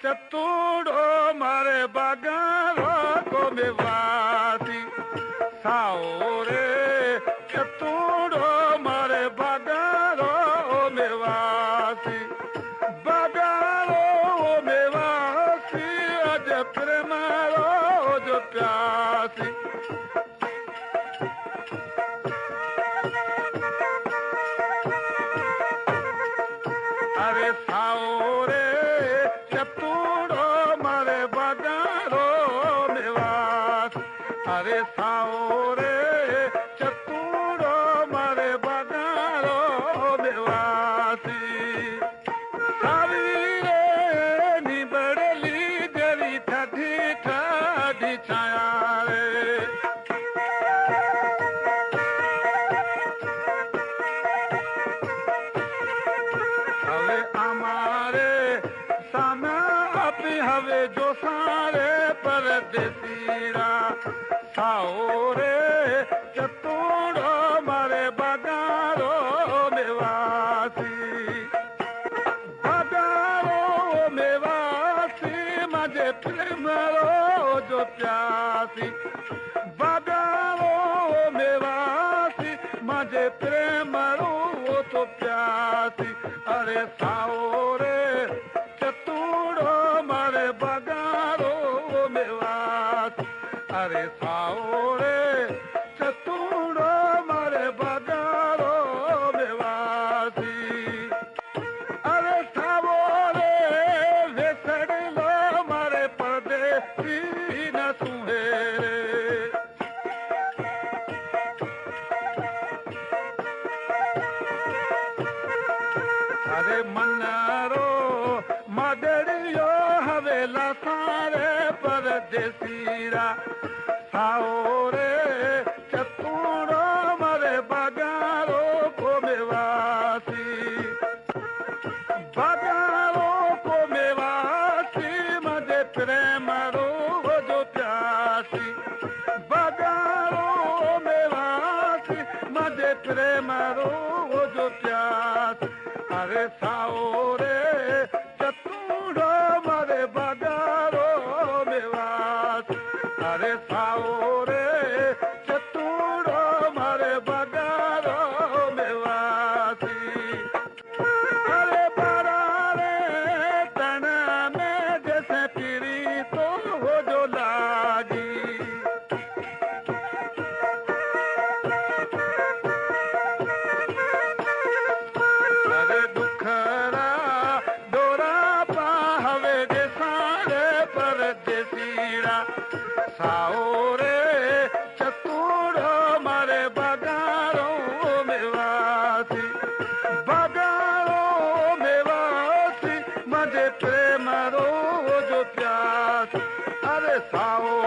चतुड़ो मारे बगारो को मेवासी साओरे चतुड़ो मारे बगारो मेवासी बगारो मेवासी अज प्रेमारो जो प्यासी अरे साओरे चतुड़ो मारे बगारो मेवास अरे साओरे चतुड़ो मारे बगारो मेवासी सावीरे निबड़ली जरी ठठी ठठी छाया रे हवे हमारे सामा अपनी हवे जो सारे परदेसीरा साओरे चतुड़ो मारे बगारो मेवासी बगारो मेवासी मजे प्रेमरो जो प्यासी बगारो मेवासी मजे प्रेमरो तो प्यासी अरे साओरे चतुड़ो मारे बगारो मेवास अरे साओरे चतुड़ो मारे बगारो मेवासी अरे साओरे वेसड़लो मारे परदेसी न सुहेरे अरे मनारो मदरियो हवेला सारे परदेसीरा साओरे चतुड़ो मारे बगारो को मेवासी बगारो को मेवासी मजे प्रेमरो जो प्यासी बगारो मेवासी मजे प्रेमरो जो प्यासी अरे साओरे चतुड़ो मारे बगारो मेवास अरे साओरे चतुड़ो मारे बगारो मेवासी अरे बरारे तना में जैसे पीड़ी तो हो जो लागी अरे दुखरा डोरा पावे जे सारे परदेसीरा साओरे चतुड़ो मारे बगारो मेवासी मजे प्रेमरो जो प्यास अरे साओ